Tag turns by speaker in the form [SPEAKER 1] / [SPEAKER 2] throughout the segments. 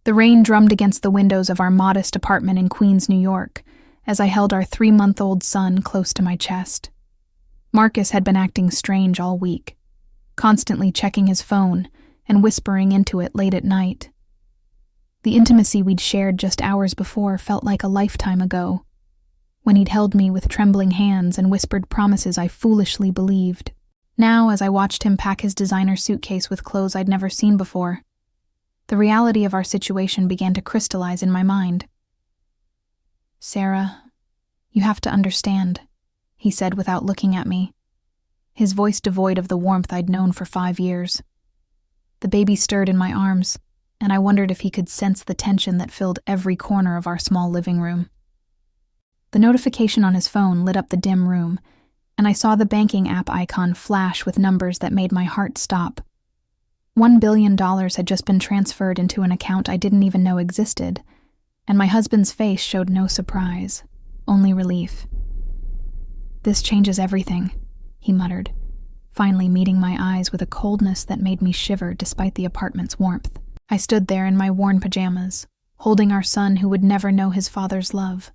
[SPEAKER 1] The rain drummed against the windows of our modest apartment in Queens, New York, as I held our 3-month-old son close to my chest. Marcus had been acting strange all week, constantly checking his phone and whispering into it late at night. The intimacy we'd shared just hours before felt like a lifetime ago, when he'd held me with trembling hands and whispered promises I foolishly believed. Now, as I watched him pack his designer suitcase with clothes I'd never seen before, the reality of our situation began to crystallize in my mind. "Sarah, you have to understand," he said without looking at me, his voice devoid of the warmth I'd known for 5 years. The baby stirred in my arms, and I wondered if he could sense the tension that filled every corner of our small living room. The notification on his phone lit up the dim room, and I saw the banking app icon flash with numbers that made my heart stop. $1 billion had just been transferred into an account I didn't even know existed, and my husband's face showed no surprise, only relief. "This changes everything," he muttered, finally meeting my eyes with a coldness that made me shiver despite the apartment's warmth. I stood there in my worn pajamas, holding our son who would never know his father's love,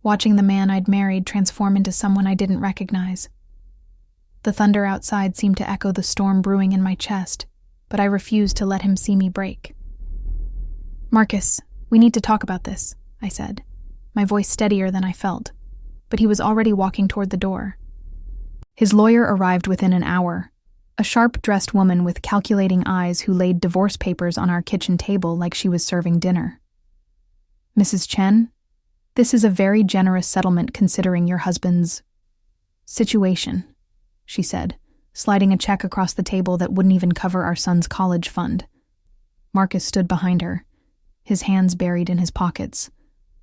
[SPEAKER 1] watching the man I'd married transform into someone I didn't recognize. The thunder outside seemed to echo the storm brewing in my chest, but I refused to let him see me break. "Marcus, we need to talk about this," I said, my voice steadier than I felt, but he was already walking toward the door. His lawyer arrived within an hour, a sharp-dressed woman with calculating eyes who laid divorce papers on our kitchen table like she was serving dinner. "Mrs. Chen, this is a very generous settlement considering your husband's situation," she said, sliding a check across the table that wouldn't even cover our son's college fund. Marcus stood behind her, his hands buried in his pockets,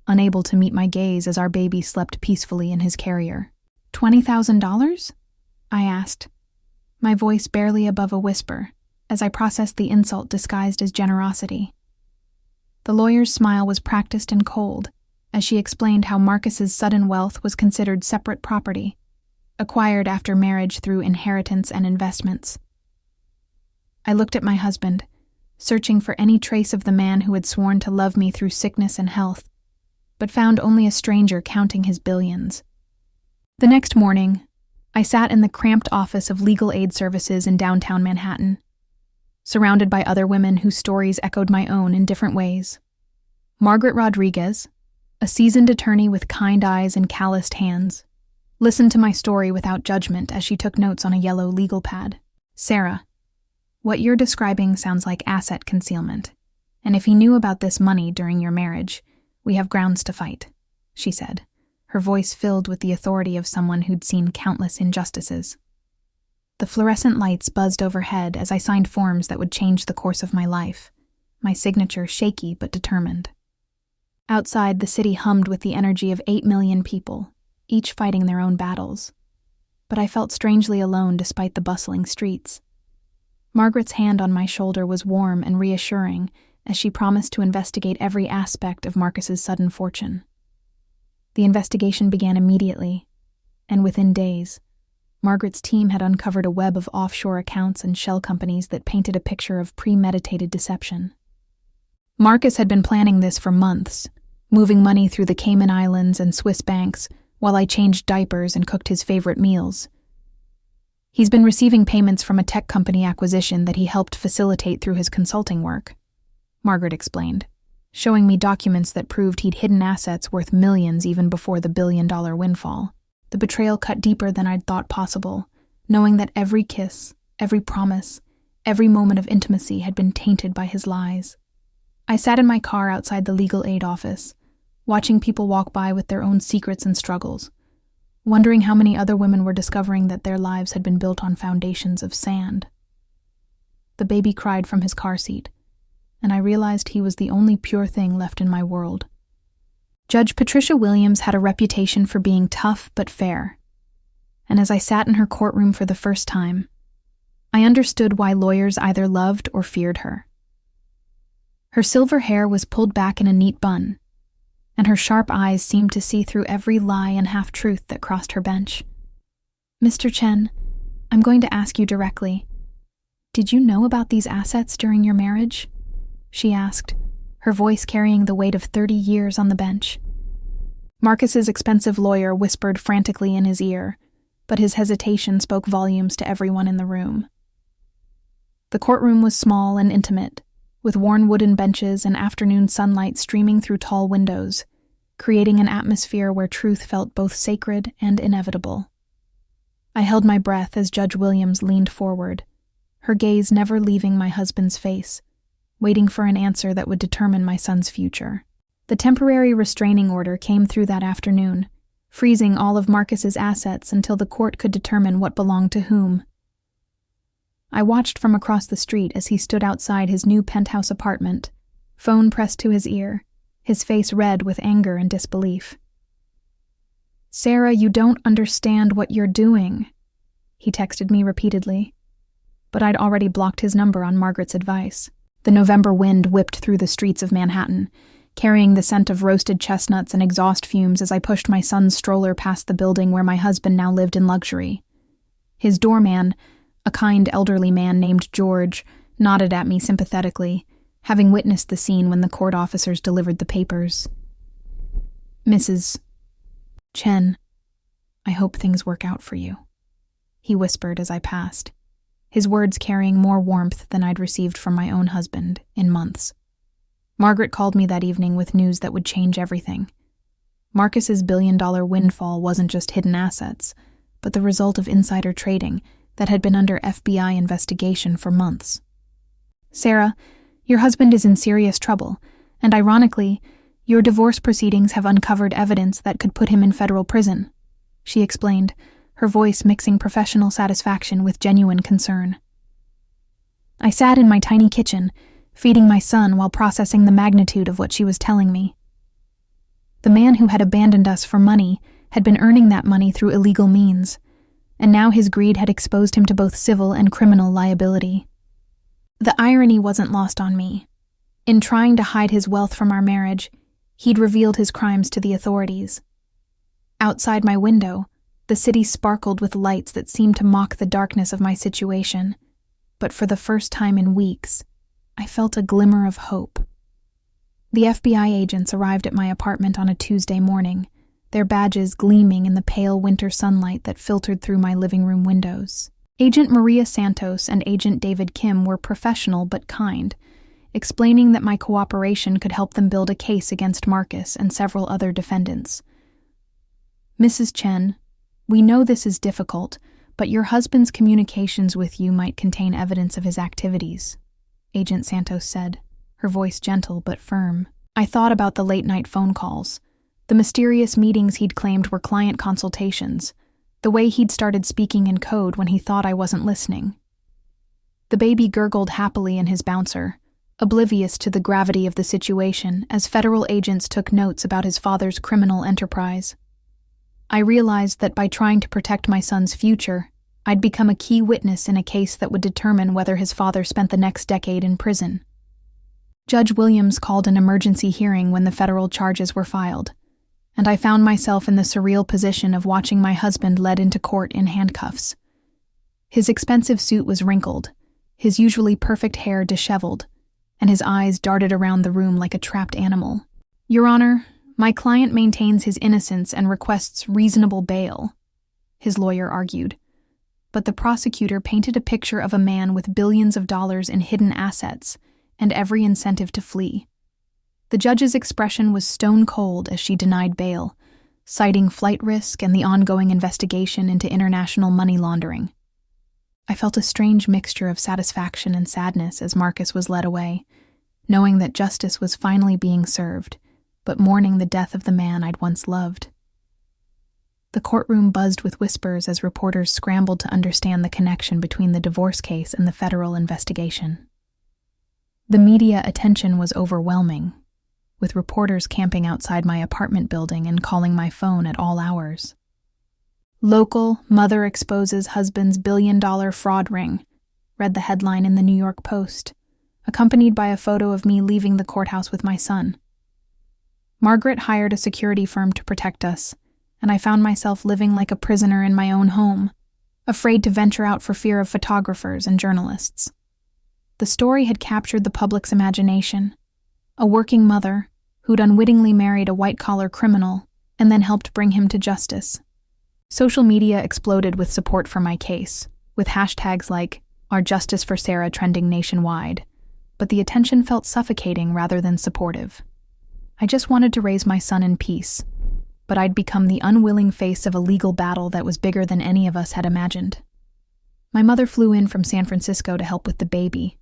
[SPEAKER 1] unable to meet my gaze as our baby slept peacefully in his carrier. $20,000? I asked, my voice barely above a whisper, as I processed the insult disguised as generosity. The lawyer's smile was practiced and cold, as she explained how Marcus's sudden wealth was considered separate property, acquired after marriage through inheritance and investments. I looked at my husband, searching for any trace of the man who had sworn to love me through sickness and health, but found only a stranger counting his billions. The next morning, I sat in the cramped office of Legal Aid Services in downtown Manhattan, surrounded by other women whose stories echoed my own in different ways. Margaret Rodriguez, a seasoned attorney with kind eyes and calloused hands, listened to my story without judgment as she took notes on a yellow legal pad. "Sarah, what you're describing sounds like asset concealment, and if he knew about this money during your marriage, we have grounds to fight," she said, her voice filled with the authority of someone who'd seen countless injustices. The fluorescent lights buzzed overhead as I signed forms that would change the course of my life, my signature shaky but determined. Outside, the city hummed with the energy of 8 million people, each fighting their own battles. But I felt strangely alone despite the bustling streets. Margaret's hand on my shoulder was warm and reassuring as she promised to investigate every aspect of Marcus's sudden fortune. The investigation began immediately, and within days, Margaret's team had uncovered a web of offshore accounts and shell companies that painted a picture of premeditated deception. Marcus had been planning this for months, moving money through the Cayman Islands and Swiss banks while I changed diapers and cooked his favorite meals. He's been receiving payments from a tech company acquisition that he helped facilitate through his consulting work, Margaret explained, showing me documents that proved he'd hidden assets worth millions even before the billion-dollar windfall. The betrayal cut deeper than I'd thought possible, knowing that every kiss, every promise, every moment of intimacy had been tainted by his lies. I sat in my car outside the legal aid office, watching people walk by with their own secrets and struggles, wondering how many other women were discovering that their lives had been built on foundations of sand. The baby cried from his car seat, and I realized he was the only pure thing left in my world. Judge Patricia Williams had a reputation for being tough but fair, and as I sat in her courtroom for the first time, I understood why lawyers either loved or feared her. Her silver hair was pulled back in a neat bun, and her sharp eyes seemed to see through every lie and half-truth that crossed her bench. "Mr. Chen, I'm going to ask you directly. Did you know about these assets during your marriage?" she asked, her voice carrying the weight of 30 years on the bench. Marcus's expensive lawyer whispered frantically in his ear, but his hesitation spoke volumes to everyone in the room. The courtroom was small and intimate, with worn wooden benches and afternoon sunlight streaming through tall windows, creating an atmosphere where truth felt both sacred and inevitable. I held my breath as Judge Williams leaned forward, her gaze never leaving my husband's face, waiting for an answer that would determine my son's future. The temporary restraining order came through that afternoon, freezing all of Marcus's assets until the court could determine what belonged to whom. I watched from across the street as he stood outside his new penthouse apartment, phone pressed to his ear, his face red with anger and disbelief. "Sarah, you don't understand what you're doing," he texted me repeatedly. But I'd already blocked his number on Margaret's advice. The November wind whipped through the streets of Manhattan, carrying the scent of roasted chestnuts and exhaust fumes as I pushed my son's stroller past the building where my husband now lived in luxury. His doorman, a kind elderly man named George, nodded at me sympathetically, having witnessed the scene when the court officers delivered the papers. "Mrs. Chen, I hope things work out for you," he whispered as I passed, his words carrying more warmth than I'd received from my own husband in months. Margaret called me that evening with news that would change everything. Marcus's billion-dollar windfall wasn't just hidden assets, but the result of insider trading that had been under FBI investigation for months. "Sarah, your husband is in serious trouble, and ironically, your divorce proceedings have uncovered evidence that could put him in federal prison," she explained, her voice mixing professional satisfaction with genuine concern. I sat in my tiny kitchen, feeding my son while processing the magnitude of what she was telling me. The man who had abandoned us for money had been earning that money through illegal means, and now his greed had exposed him to both civil and criminal liability. The irony wasn't lost on me. In trying to hide his wealth from our marriage, he'd revealed his crimes to the authorities. Outside my window, the city sparkled with lights that seemed to mock the darkness of my situation, but for the first time in weeks, I felt a glimmer of hope. The FBI agents arrived at my apartment on a Tuesday morning, their badges gleaming in the pale winter sunlight that filtered through my living room windows. Agent Maria Santos and Agent David Kim were professional but kind, explaining that my cooperation could help them build a case against Marcus and several other defendants. "Mrs. Chen, we know this is difficult, but your husband's communications with you might contain evidence of his activities," Agent Santos said, her voice gentle but firm. I thought about the late-night phone calls, the mysterious meetings he'd claimed were client consultations, the way he'd started speaking in code when he thought I wasn't listening. The baby gurgled happily in his bouncer, oblivious to the gravity of the situation as federal agents took notes about his father's criminal enterprise. I realized that by trying to protect my son's future, I'd become a key witness in a case that would determine whether his father spent the next decade in prison. Judge Williams called an emergency hearing when the federal charges were filed, and I found myself in the surreal position of watching my husband led into court in handcuffs. His expensive suit was wrinkled, his usually perfect hair disheveled, and his eyes darted around the room like a trapped animal. "Your Honor, my client maintains his innocence and requests reasonable bail," his lawyer argued. But the prosecutor painted a picture of a man with billions of dollars in hidden assets and every incentive to flee. The judge's expression was stone cold as she denied bail, citing flight risk and the ongoing investigation into international money laundering. I felt a strange mixture of satisfaction and sadness as Marcus was led away, knowing that justice was finally being served, but mourning the death of the man I'd once loved. The courtroom buzzed with whispers as reporters scrambled to understand the connection between the divorce case and the federal investigation. The media attention was overwhelming, with reporters camping outside my apartment building and calling my phone at all hours. "Local Mother Exposes Husband's Billion-Dollar Fraud Ring," read the headline in the New York Post, accompanied by a photo of me leaving the courthouse with my son. Margaret hired a security firm to protect us, and I found myself living like a prisoner in my own home, afraid to venture out for fear of photographers and journalists. The story had captured the public's imagination, a working mother who'd unwittingly married a white-collar criminal and then helped bring him to justice. Social media exploded with support for my case, with hashtags like "Our Justice for Sarah" trending nationwide, but the attention felt suffocating rather than supportive. I just wanted to raise my son in peace, but I'd become the unwilling face of a legal battle that was bigger than any of us had imagined. My mother flew in from San Francisco to help with the baby,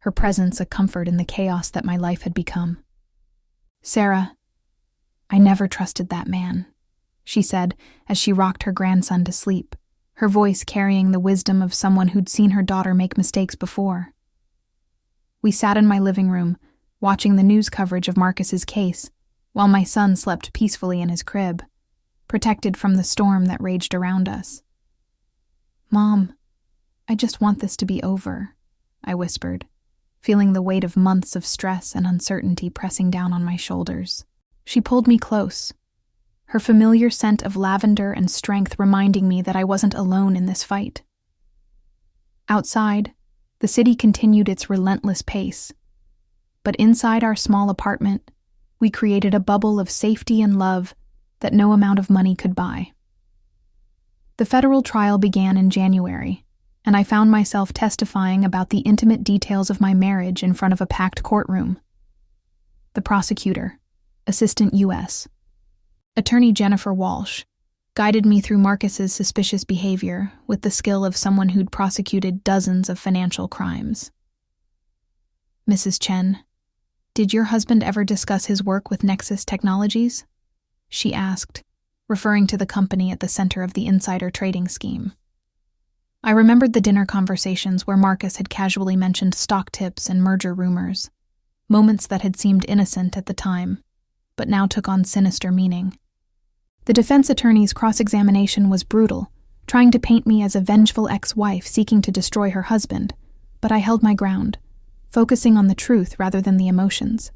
[SPEAKER 1] her presence a comfort in the chaos that my life had become. "Sarah, I never trusted that man," she said as she rocked her grandson to sleep, her voice carrying the wisdom of someone who'd seen her daughter make mistakes before. We sat in my living room, watching the news coverage of Marcus's case, while my son slept peacefully in his crib, protected from the storm that raged around us. "Mom, I just want this to be over," I whispered, feeling the weight of months of stress and uncertainty pressing down on my shoulders. She pulled me close, her familiar scent of lavender and strength reminding me that I wasn't alone in this fight. Outside, the city continued its relentless pace, but inside our small apartment, we created a bubble of safety and love that no amount of money could buy. The federal trial began in January, and I found myself testifying about the intimate details of my marriage in front of a packed courtroom. The prosecutor, Assistant U.S. Attorney Jennifer Walsh, guided me through Marcus's suspicious behavior with the skill of someone who'd prosecuted dozens of financial crimes. "Mrs. Chen, did your husband ever discuss his work with Nexus Technologies?" she asked, referring to the company at the center of the insider trading scheme. I remembered the dinner conversations where Marcus had casually mentioned stock tips and merger rumors, moments that had seemed innocent at the time, but now took on sinister meaning. The defense attorney's cross-examination was brutal, trying to paint me as a vengeful ex-wife seeking to destroy her husband, but I held my ground, focusing on the truth rather than the emotions.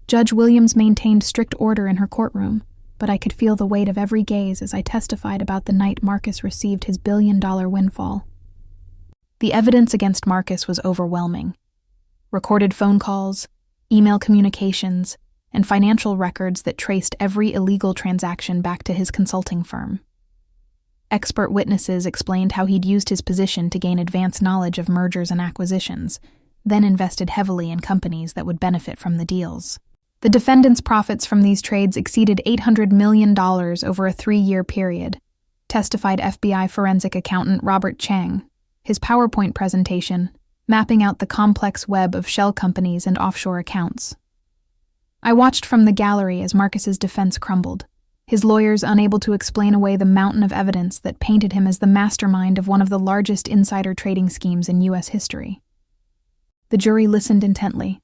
[SPEAKER 1] Judge Williams maintained strict order in her courtroom, but I could feel the weight of every gaze as I testified about the night Marcus received his billion-dollar windfall. The evidence against Marcus was overwhelming. Recorded phone calls, email communications, and financial records that traced every illegal transaction back to his consulting firm. Expert witnesses explained how he'd used his position to gain advanced knowledge of mergers and acquisitions, then invested heavily in companies that would benefit from the deals. The defendant's profits from these trades exceeded $800 million over a 3-year period, testified FBI forensic accountant Robert Chang, his PowerPoint presentation mapping out the complex web of shell companies and offshore accounts. I watched from the gallery as Marcus's defense crumbled, his lawyers unable to explain away the mountain of evidence that painted him as the mastermind of one of the largest insider trading schemes in U.S. history. The jury listened intently,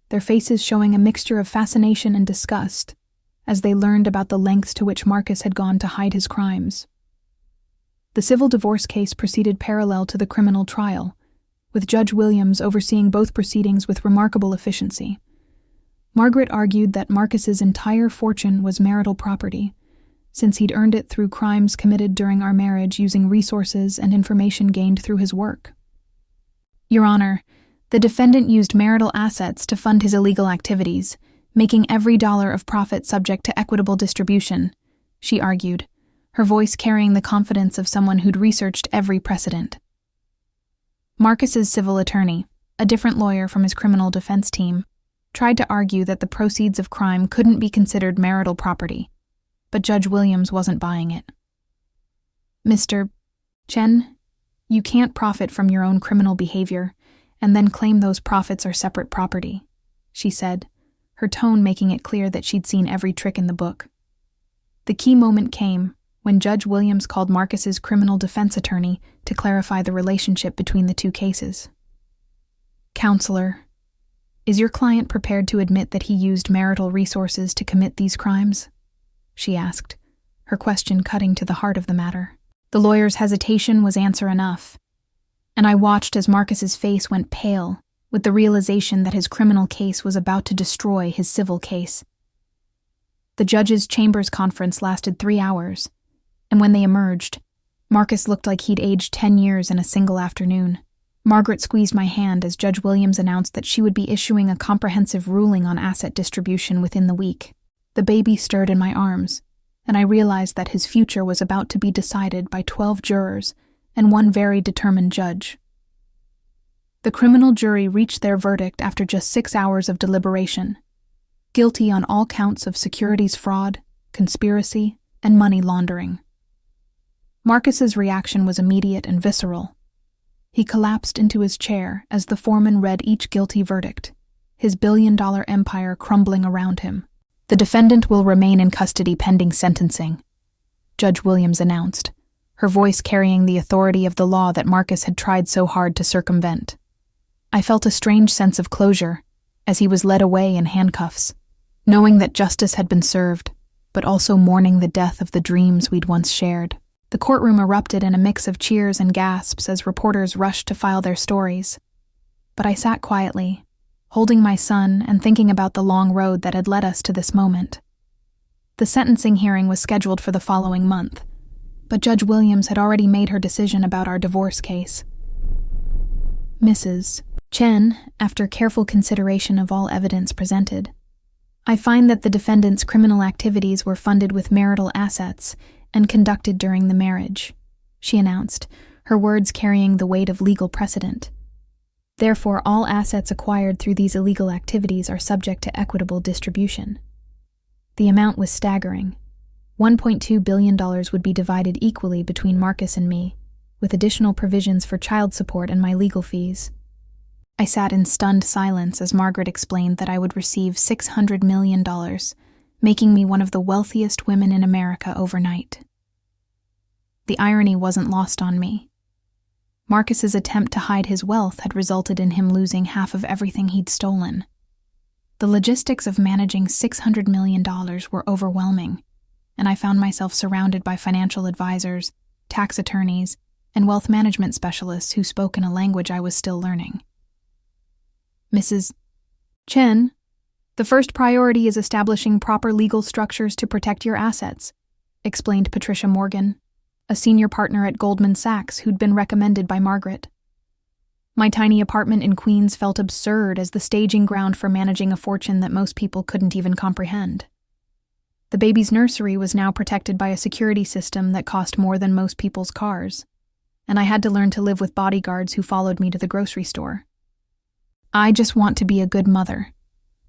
[SPEAKER 1] their faces showing a mixture of fascination and disgust as they learned about the lengths to which Marcus had gone to hide his crimes. The civil divorce case proceeded parallel to the criminal trial, with Judge Williams overseeing both proceedings with remarkable efficiency. Margaret argued that Marcus's entire fortune was marital property, since he'd earned it through crimes committed during our marriage using resources and information gained through his work. "Your Honor, the defendant used marital assets to fund his illegal activities, making every dollar of profit subject to equitable distribution," she argued, her voice carrying the confidence of someone who'd researched every precedent. Marcus's civil attorney, a different lawyer from his criminal defense team, tried to argue that the proceeds of crime couldn't be considered marital property, but Judge Williams wasn't buying it. "Mr. Chen, you can't profit from your own criminal behavior and then claim those profits are separate property," she said, her tone making it clear that she'd seen every trick in the book. The key moment came when Judge Williams called Marcus's criminal defense attorney to clarify the relationship between the two cases. "Counselor, is your client prepared to admit that he used marital resources to commit these crimes?" she asked, her question cutting to the heart of the matter. The lawyer's hesitation was answer enough, and I watched as Marcus's face went pale with the realization that his criminal case was about to destroy his civil case. The judge's chambers conference lasted 3 hours, and when they emerged, Marcus looked like he'd aged 10 years in a single afternoon. Margaret squeezed my hand as Judge Williams announced that she would be issuing a comprehensive ruling on asset distribution within the week. The baby stirred in my arms, and I realized that his future was about to be decided by 12 jurors and one very determined judge. The criminal jury reached their verdict after just 6 hours of deliberation. Guilty on all counts of securities fraud, conspiracy, and money laundering. Marcus's reaction was immediate and visceral. He collapsed into his chair as the foreman read each guilty verdict, his billion-dollar empire crumbling around him. The defendant will remain in custody pending sentencing, Judge Williams announced, her voice carrying the authority of the law that Marcus had tried so hard to circumvent. I felt a strange sense of closure as he was led away in handcuffs, knowing that justice had been served, but also mourning the death of the dreams we'd once shared. The courtroom erupted in a mix of cheers and gasps as reporters rushed to file their stories. But I sat quietly, holding my son and thinking about the long road that had led us to this moment. The sentencing hearing was scheduled for the following month, but Judge Williams had already made her decision about our divorce case. Mrs. Chen, after careful consideration of all evidence presented, I find that the defendant's criminal activities were funded with marital assets and conducted during the marriage, she announced, her words carrying the weight of legal precedent. Therefore, all assets acquired through these illegal activities are subject to equitable distribution. The amount was staggering. $1.2 billion would be divided equally between Marcus and me, with additional provisions for child support and my legal fees. I sat in stunned silence as Margaret explained that I would receive $600 million, making me one of the wealthiest women in America overnight. The irony wasn't lost on me. Marcus's attempt to hide his wealth had resulted in him losing half of everything he'd stolen. The logistics of managing $600 million were overwhelming, and I found myself surrounded by financial advisors, tax attorneys, and wealth management specialists who spoke in a language I was still learning. Mrs. Chen, the first priority is establishing proper legal structures to protect your assets, explained Patricia Morgan, a senior partner at Goldman Sachs who'd been recommended by Margaret. My tiny apartment in Queens felt absurd as the staging ground for managing a fortune that most people couldn't even comprehend. The baby's nursery was now protected by a security system that cost more than most people's cars, and I had to learn to live with bodyguards who followed me to the grocery store. I just want to be a good mother,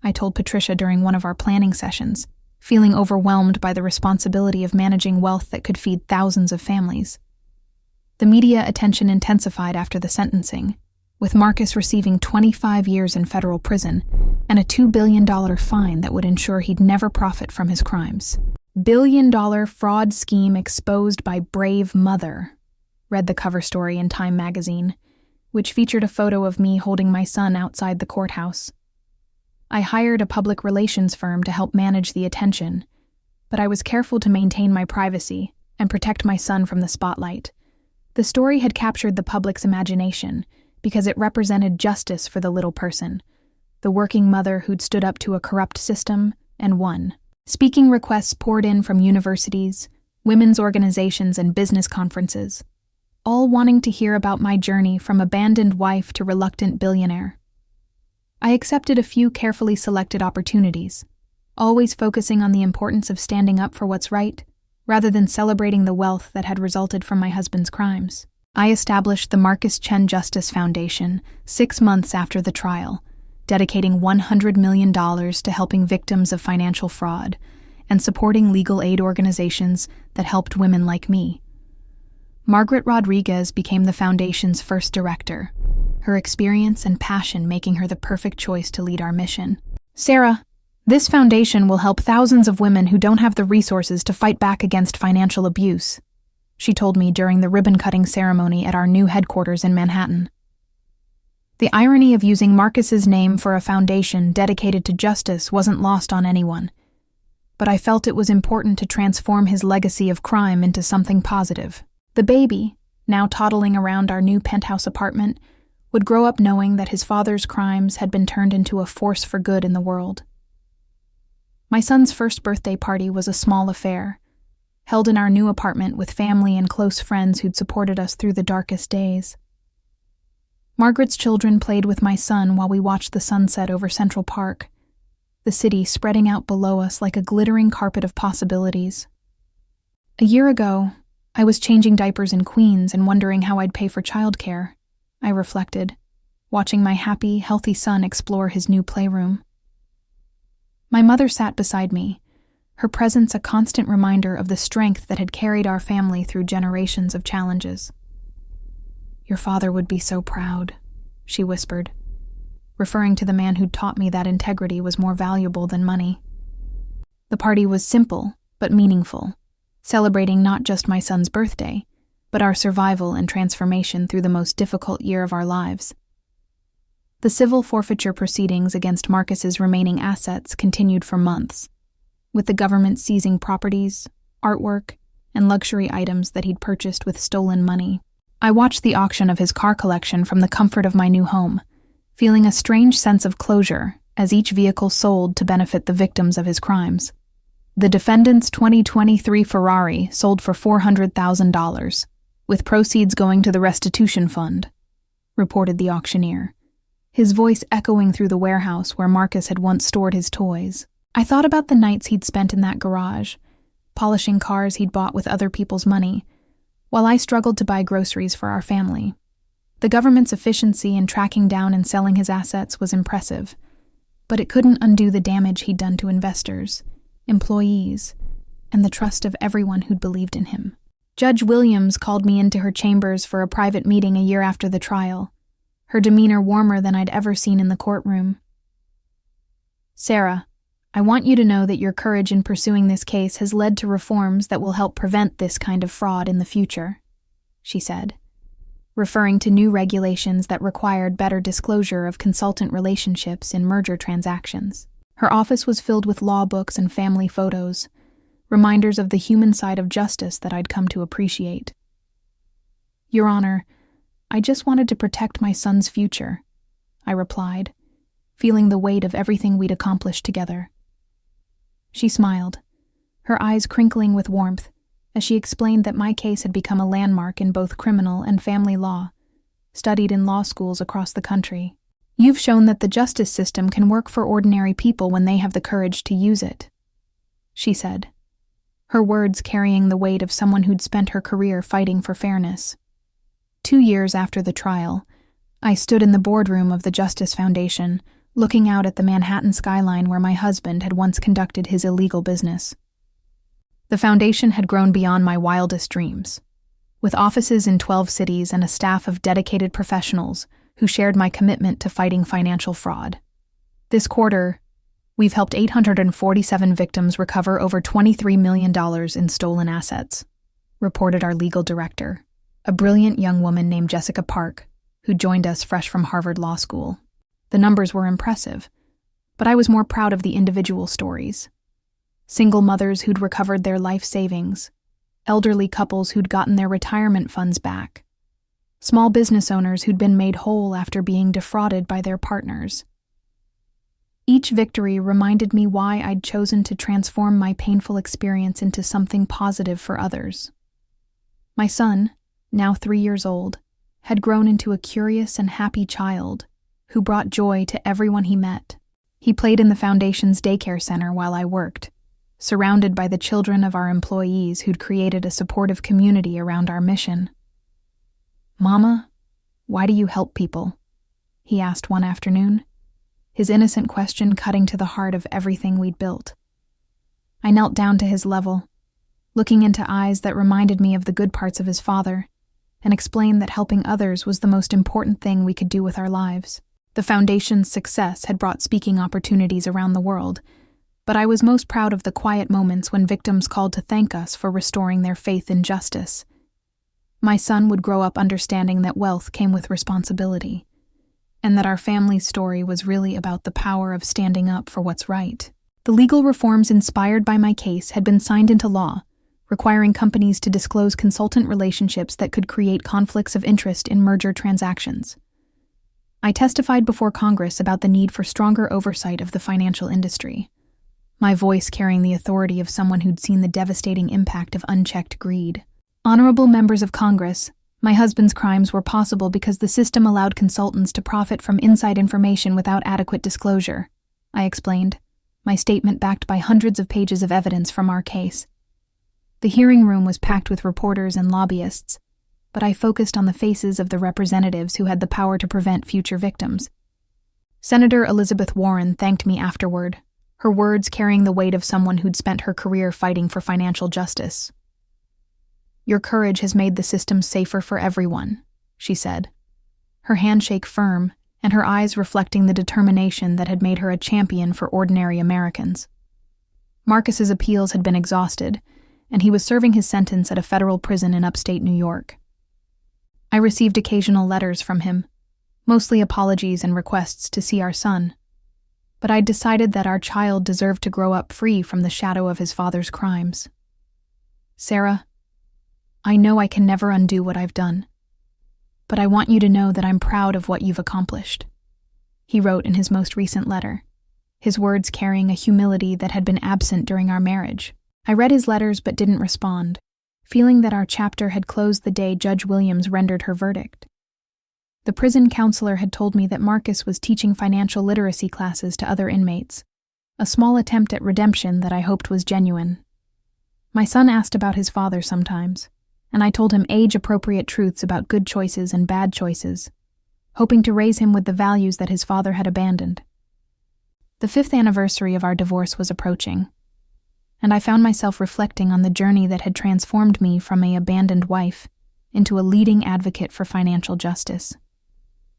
[SPEAKER 1] I told Patricia during one of our planning sessions, feeling overwhelmed by the responsibility of managing wealth that could feed thousands of families. The media attention intensified after the sentencing, with Marcus receiving 25 years in federal prison and a $2 billion fine that would ensure he'd never profit from his crimes. "Billion-dollar fraud scheme exposed by brave mother," read the cover story in Time magazine, which featured a photo of me holding my son outside the courthouse. I hired a public relations firm to help manage the attention, but I was careful to maintain my privacy and protect my son from the spotlight. The story had captured the public's imagination because it represented justice for the little person, the working mother who'd stood up to a corrupt system and won. Speaking requests poured in from universities, women's organizations, and business conferences, all wanting to hear about my journey from abandoned wife to reluctant billionaire. I accepted a few carefully selected opportunities, always focusing on the importance of standing up for what's right, rather than celebrating the wealth that had resulted from my husband's crimes. I established the Marcus Chen Justice Foundation 6 months after the trial, dedicating $100 million to helping victims of financial fraud and supporting legal aid organizations that helped women like me. Margaret Rodriguez became the foundation's first director, her experience and passion making her the perfect choice to lead our mission. "Sarah, this foundation will help thousands of women who don't have the resources to fight back against financial abuse," she told me during the ribbon-cutting ceremony at our new headquarters in Manhattan. The irony of using Marcus's name for a foundation dedicated to justice wasn't lost on anyone, but I felt it was important to transform his legacy of crime into something positive. The baby, now toddling around our new penthouse apartment, would grow up knowing that his father's crimes had been turned into a force for good in the world. My son's first birthday party was a small affair, held in our new apartment with family and close friends who'd supported us through the darkest days. Margaret's children played with my son while we watched the sunset over Central Park, the city spreading out below us like a glittering carpet of possibilities. A year ago, I was changing diapers in Queens and wondering how I'd pay for childcare, I reflected, watching my happy, healthy son explore his new playroom. My mother sat beside me, her presence a constant reminder of the strength that had carried our family through generations of challenges. "Your father would be so proud," she whispered, referring to the man who'd taught me that integrity was more valuable than money. The party was simple, but meaningful, celebrating not just my son's birthday, but our survival and transformation through the most difficult year of our lives. The civil forfeiture proceedings against Marcus's remaining assets continued for months, with the government seizing properties, artwork, and luxury items that he'd purchased with stolen money. I watched the auction of his car collection from the comfort of my new home, feeling a strange sense of closure as each vehicle sold to benefit the victims of his crimes. The defendant's 2023 Ferrari sold for $400,000, with proceeds going to the restitution fund, reported the auctioneer, his voice echoing through the warehouse where Marcus had once stored his toys. I thought about the nights he'd spent in that garage, polishing cars he'd bought with other people's money, while I struggled to buy groceries for our family. The government's efficiency in tracking down and selling his assets was impressive, but it couldn't undo the damage he'd done to investors, employees, and the trust of everyone who'd believed in him. Judge Williams called me into her chambers for a private meeting a year after the trial, her demeanor warmer than I'd ever seen in the courtroom. "Sarah, I want you to know that your courage in pursuing this case has led to reforms that will help prevent this kind of fraud in the future," she said, referring to new regulations that required better disclosure of consultant relationships in merger transactions. Her office was filled with law books and family photos, reminders of the human side of justice that I'd come to appreciate. "Your Honor, I just wanted to protect my son's future," I replied, feeling the weight of everything we'd accomplished together. She smiled, her eyes crinkling with warmth, as she explained that my case had become a landmark in both criminal and family law, studied in law schools across the country. "You've shown that the justice system can work for ordinary people when they have the courage to use it," she said, her words carrying the weight of someone who'd spent her career fighting for fairness. 2 years after the trial, I stood in the boardroom of the Justice Foundation, looking out at the Manhattan skyline where my husband had once conducted his illegal business. The foundation had grown beyond my wildest dreams, with offices in 12 cities and a staff of dedicated professionals who shared my commitment to fighting financial fraud. This quarter, we've helped 847 victims recover over $23 million in stolen assets, reported our legal director, a brilliant young woman named Jessica Park, who joined us fresh from Harvard Law School. The numbers were impressive, but I was more proud of the individual stories. Single mothers who'd recovered their life savings, elderly couples who'd gotten their retirement funds back, small business owners who'd been made whole after being defrauded by their partners. Each victory reminded me why I'd chosen to transform my painful experience into something positive for others. My son, now 3 years old, had grown into a curious and happy child who brought joy to everyone he met. He played in the foundation's daycare center while I worked, surrounded by the children of our employees who'd created a supportive community around our mission. "Mama, why do you help people?" he asked one afternoon, his innocent question cutting to the heart of everything we'd built. I knelt down to his level, looking into eyes that reminded me of the good parts of his father, and explained that helping others was the most important thing we could do with our lives. The foundation's success had brought speaking opportunities around the world, but I was most proud of the quiet moments when victims called to thank us for restoring their faith in justice. My son would grow up understanding that wealth came with responsibility, and that our family's story was really about the power of standing up for what's right. The legal reforms inspired by my case had been signed into law, requiring companies to disclose consultant relationships that could create conflicts of interest in merger transactions. I testified before Congress about the need for stronger oversight of the financial industry, my voice carrying the authority of someone who'd seen the devastating impact of unchecked greed. Honorable members of Congress, My husband's crimes were possible because the system allowed consultants to profit from inside information without adequate disclosure, I explained, my statement backed by hundreds of pages of evidence from our case. The hearing room was packed with reporters and lobbyists, but I focused on the faces of the representatives who had the power to prevent future victims. Senator Elizabeth Warren thanked me afterward, her words carrying the weight of someone who'd spent her career fighting for financial justice. "Your courage has made the system safer for everyone," she said, her handshake firm and her eyes reflecting the determination that had made her a champion for ordinary Americans. Marcus's appeals had been exhausted, and he was serving his sentence at a federal prison in upstate New York. I received occasional letters from him, mostly apologies and requests to see our son, but I'd decided that our child deserved to grow up free from the shadow of his father's crimes. "Sarah, I know I can never undo what I've done, but I want you to know that I'm proud of what you've accomplished," he wrote in his most recent letter, his words carrying a humility that had been absent during our marriage. I read his letters but didn't respond, feeling that our chapter had closed the day Judge Williams rendered her verdict. The prison counselor had told me that Marcus was teaching financial literacy classes to other inmates, a small attempt at redemption that I hoped was genuine. My son asked about his father sometimes, and I told him age-appropriate truths about good choices and bad choices, hoping to raise him with the values that his father had abandoned. The 5th anniversary of our divorce was approaching, and I found myself reflecting on the journey that had transformed me from an abandoned wife into a leading advocate for financial justice.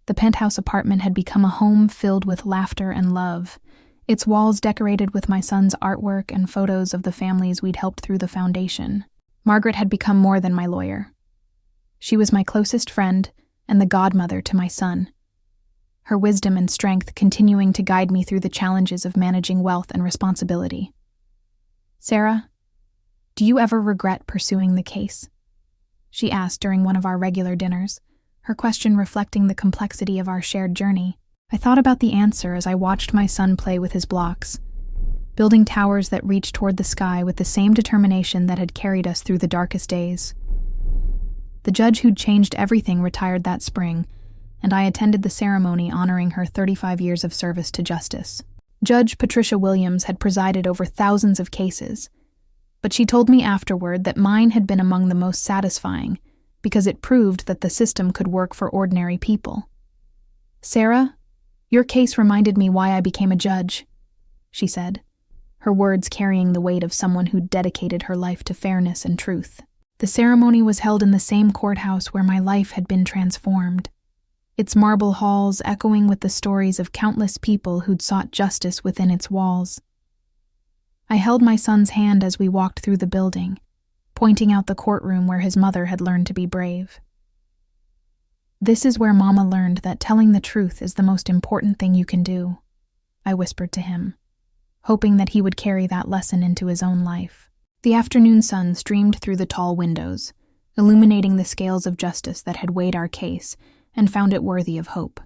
[SPEAKER 1] The penthouse apartment had become a home filled with laughter and love, its walls decorated with my son's artwork and photos of the families we'd helped through the foundation. Margaret had become more than my lawyer. She was my closest friend and the godmother to my son, her wisdom and strength continuing to guide me through the challenges of managing wealth and responsibility. "Sarah, do you ever regret pursuing the case?" she asked during one of our regular dinners, her question reflecting the complexity of our shared journey. I thought about the answer as I watched my son play with his blocks, building towers that reached toward the sky with the same determination that had carried us through the darkest days. The judge who'd changed everything retired that spring, and I attended the ceremony honoring her 35 years of service to justice. Judge Patricia Williams had presided over thousands of cases, but she told me afterward that mine had been among the most satisfying because it proved that the system could work for ordinary people. "Sarah, your case reminded me why I became a judge," she said, her words carrying the weight of someone who'd dedicated her life to fairness and truth. The ceremony was held in the same courthouse where my life had been transformed, its marble halls echoing with the stories of countless people who'd sought justice within its walls. I held my son's hand as we walked through the building, pointing out the courtroom where his mother had learned to be brave. "This is where Mama learned that telling the truth is the most important thing you can do," I whispered to him, hoping that he would carry that lesson into his own life. The afternoon sun streamed through the tall windows, illuminating the scales of justice that had weighed our case and found it worthy of hope.